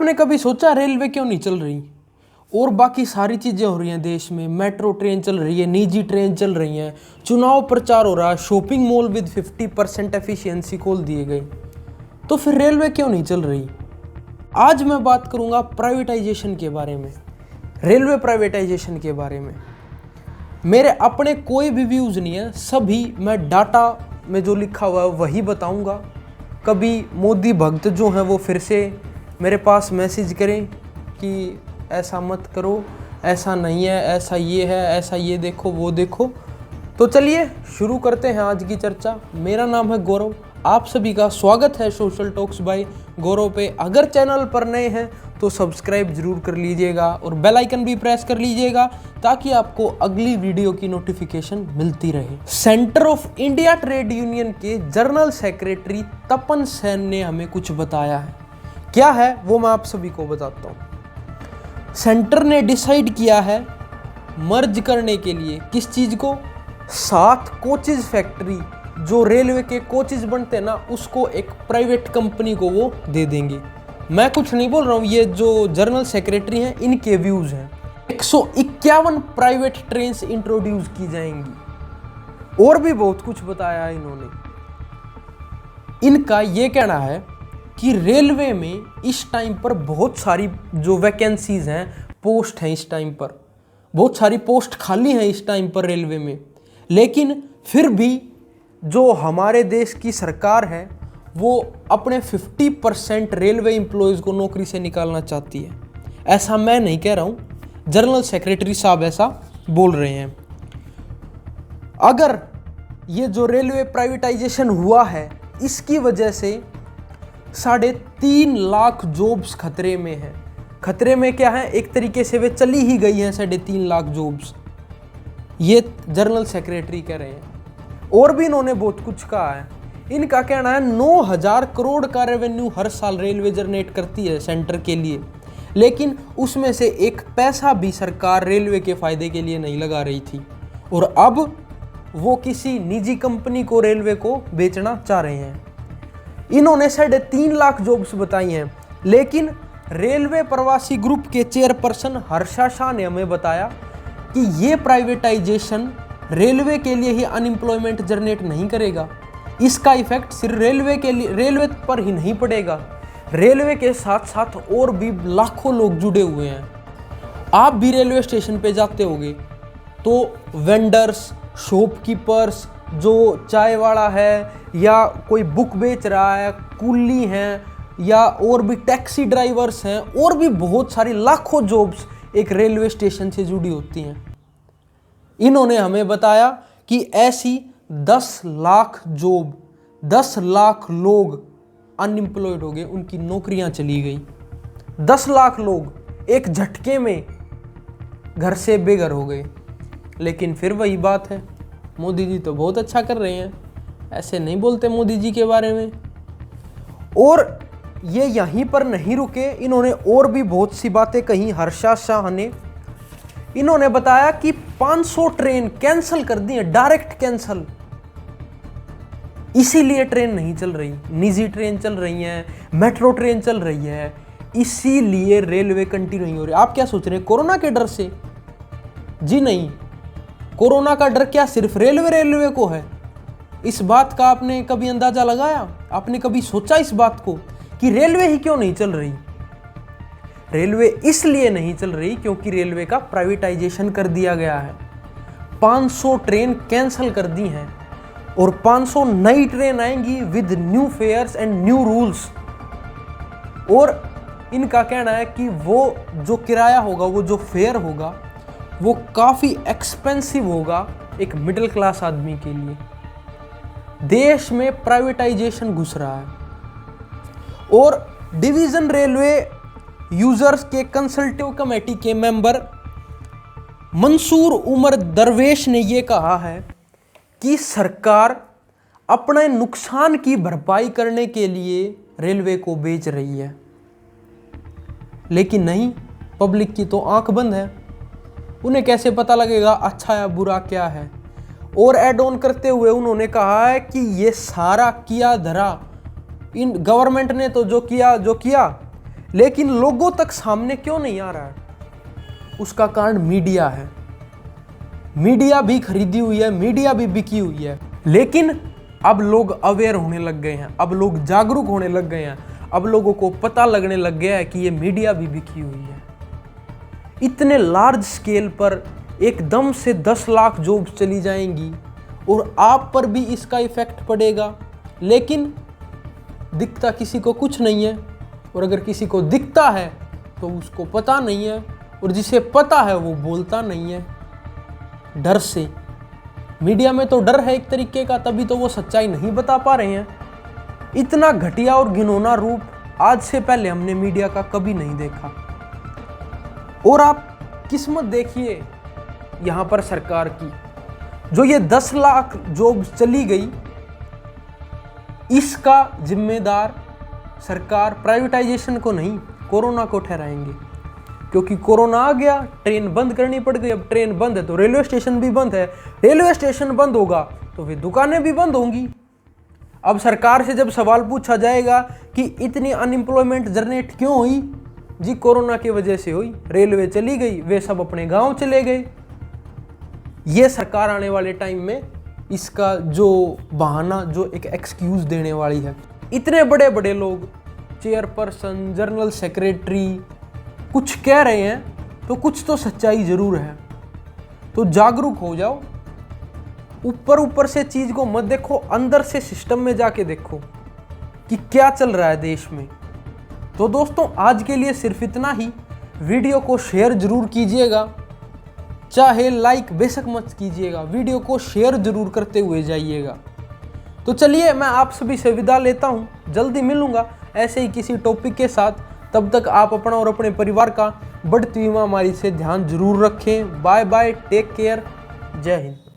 आपने कभी सोचा रेलवे क्यों नहीं चल रही? और बाकी सारी चीज़ें हो रही हैं देश में, मेट्रो ट्रेन चल रही है, निजी ट्रेन चल रही हैं, चुनाव प्रचार हो रहा है, शॉपिंग मॉल विद 50% एफिशिएंसी खोल दिए गए, तो फिर रेलवे क्यों नहीं चल रही? आज मैं बात करूंगा प्राइवेटाइजेशन के बारे में, रेलवे प्राइवेटाइजेशन के बारे में। मेरे अपने कोई भी व्यूज़ नहीं है, सभी मैं डाटा में जो लिखा हुआ है वही बताऊंगा। कभी मोदी भक्त जो हैं वो फिर से मेरे पास मैसेज करें कि ऐसा मत करो, ऐसा नहीं है, ऐसा ये है, ऐसा ये देखो, वो देखो। तो चलिए शुरू करते हैं आज की चर्चा। मेरा नाम है गौरव, आप सभी का स्वागत है सोशल टॉक्स बाय गौरव पे। अगर चैनल पर नए हैं तो सब्सक्राइब जरूर कर लीजिएगा और बेल आइकन भी प्रेस कर लीजिएगा ताकि आपको अगली वीडियो की नोटिफिकेशन मिलती रहे। Centre of India trade union के जनरल सेक्रेटरी तपन सेन ने हमें कुछ बताया है। क्या है वो मैं आप सभी को बताता हूँ। सेंटर ने डिसाइड किया है मर्ज करने के लिए किस चीज़ को, 7 कोचेज फैक्ट्री जो रेलवे के कोचेज बनते हैं ना, उसको एक प्राइवेट कंपनी को वो दे देंगे। मैं कुछ नहीं बोल रहा हूँ, ये जो जनरल सेक्रेटरी हैं इनके व्यूज़ हैं। 151 प्राइवेट ट्रेन इंट्रोड्यूस की जाएंगी और भी बहुत कुछ बताया है इन्होंने। इनका ये कहना है कि रेलवे में इस टाइम पर बहुत सारी जो वैकेंसीज हैं, पोस्ट हैं, इस टाइम पर बहुत सारी पोस्ट खाली हैं इस टाइम पर रेलवे में, लेकिन फिर भी जो हमारे देश की सरकार है वो अपने 50% रेलवे एम्प्लॉयज़ को नौकरी से निकालना चाहती है। ऐसा मैं नहीं कह रहा हूँ, जनरल सेक्रेटरी साहब ऐसा बोल रहे हैं। अगर ये जो रेलवे प्राइवेटाइजेशन हुआ है इसकी वजह से 3.5 लाख जॉब्स खतरे में हैं। खतरे में क्या है, एक तरीके से वे चली ही गई हैं 3.5 लाख जॉब्स, ये जनरल सेक्रेटरी कह रहे हैं। और भी इन्होंने बहुत कुछ कहा है। इनका कहना है 9,000 करोड़ का रेवेन्यू हर साल रेलवे जनरेट करती है सेंटर के लिए, लेकिन उसमें से एक पैसा भी सरकार रेलवे के फायदे के लिए नहीं लगा रही थी, और अब वो किसी निजी कंपनी को रेलवे को बेचना चाह रहे हैं। इन्होंने 3.5 लाख जॉब्स बताई हैं, लेकिन रेलवे प्रवासी ग्रुप के चेयरपर्सन हर्षा शाह ने हमें बताया कि ये प्राइवेटाइजेशन रेलवे के लिए ही अनएम्प्लॉयमेंट जनरेट नहीं करेगा। इसका इफेक्ट सिर्फ रेलवे पर ही नहीं पड़ेगा, रेलवे के साथ साथ और भी लाखों लोग जुड़े हुए हैं। आप भी रेलवे स्टेशन पे जाते होंगे तो वेंडर्स, शॉपकीपर्स, जो चाय वाला है या कोई बुक बेच रहा है, कुली हैं या और भी टैक्सी ड्राइवर्स हैं, और भी बहुत सारी लाखों जॉब्स एक रेलवे स्टेशन से जुड़ी होती हैं। इन्होंने हमें बताया कि ऐसी 10 लाख जॉब, 10 लाख लोग अनएम्प्लॉयड हो गए, उनकी नौकरियां चली गई। 10 लाख लोग एक झटके में घर से बेघर हो गए। लेकिन फिर वही बात है, मोदी जी तो बहुत अच्छा कर रहे हैं, ऐसे नहीं बोलते मोदी जी के बारे में। और ये यहीं पर नहीं रुके, इन्होंने और भी बहुत सी बातें कही। हर्षा शाह ने इन्होंने बताया कि 500 ट्रेन कैंसिल कर दी है, डायरेक्ट कैंसिल, इसीलिए ट्रेन नहीं चल रही। निजी ट्रेन चल रही हैं, मेट्रो ट्रेन चल रही है, इसीलिए रेलवे कंटिन्यू नहीं हो रही। आप क्या सोच रहे हैं, कोरोना के डर से? जी नहीं, कोरोना का डर क्या सिर्फ रेलवे को है? इस बात का आपने कभी अंदाजा लगाया? आपने कभी सोचा इस बात को कि रेलवे ही क्यों नहीं चल रही? रेलवे इसलिए नहीं चल रही क्योंकि रेलवे का प्राइवेटाइजेशन कर दिया गया है। 500 ट्रेन कैंसिल कर दी हैं और 500 नई ट्रेन आएंगी with new fares and new rules. और इनका कहना है कि वो जो किराया होगा, वो जो फेयर होगा, वो काफ़ी एक्सपेंसिव होगा एक मिडिल क्लास आदमी के लिए। देश में प्राइवेटाइजेशन घुस रहा है। और डिवीज़न रेलवे यूजर्स के कंसल्टिव कमेटी के मेंबर मंसूर उमर दरवेश ने यह कहा है कि सरकार अपने नुकसान की भरपाई करने के लिए रेलवे को बेच रही है, लेकिन नहीं, पब्लिक की तो आंख बंद है। उन्हें कैसे पता लगेगा अच्छा या बुरा क्या है। और एड ऑन करते हुए उन्होंने कहा है कि ये सारा किया धरा इन गवर्नमेंट ने तो जो किया, लेकिन लोगों तक सामने क्यों नहीं आ रहा है? उसका कारण मीडिया है। मीडिया भी खरीदी हुई है, मीडिया भी बिकी हुई है। लेकिन अब लोग अवेयर होने लग गए हैं, अब लोग जागरूक होने लग गए हैं, अब लोगों को पता लगने लग गया है कि ये मीडिया भी बिकी हुई है। इतने लार्ज स्केल पर एकदम से 10 लाख जॉब्स चली जाएंगी और आप पर भी इसका इफेक्ट पड़ेगा, लेकिन दिखता किसी को कुछ नहीं है। और अगर किसी को दिखता है तो उसको पता नहीं है, और जिसे पता है वो बोलता नहीं है डर से। मीडिया में तो डर है एक तरीके का, तभी तो वो सच्चाई नहीं बता पा रहे हैं। इतना घटिया और घिनौना रूप आज से पहले हमने मीडिया का कभी नहीं देखा। और आप किस्मत देखिए यहाँ पर सरकार की, जो ये 10 लाख जॉब्स चली गई, इसका जिम्मेदार सरकार प्राइवेटाइजेशन को नहीं, कोरोना को ठहराएंगे। क्योंकि कोरोना आ गया, ट्रेन बंद करनी पड़ गई। अब ट्रेन बंद है तो रेलवे स्टेशन भी बंद है, रेलवे स्टेशन बंद होगा तो फिर दुकानें भी बंद होंगी। अब सरकार से जब सवाल पूछा जाएगा कि इतनी अनएम्प्लॉयमेंट जनरेट क्यों हुई, जी कोरोना की वजह से हुई, रेलवे चली गई, वे सब अपने गांव चले गए। ये सरकार आने वाले टाइम में इसका जो बहाना, जो एक एक्सक्यूज देने वाली है। इतने बड़े बड़े लोग, चेयरपर्सन, जनरल सेक्रेटरी कुछ कह रहे हैं तो कुछ तो सच्चाई जरूर है। तो जागरूक हो जाओ, ऊपर ऊपर से चीज को मत देखो, अंदर से सिस्टम में जाके देखो कि क्या चल रहा है देश में। तो दोस्तों आज के लिए सिर्फ इतना ही। वीडियो को शेयर जरूर कीजिएगा, चाहे लाइक बेशक मत कीजिएगा, वीडियो को शेयर जरूर करते हुए जाइएगा। तो चलिए मैं आप सभी से विदा लेता हूँ, जल्दी मिलूंगा ऐसे ही किसी टॉपिक के साथ। तब तक आप अपना और अपने परिवार का बढ़ती हुई महामारी से ध्यान जरूर रखें। बाय बाय, टेक केयर, जय हिंद।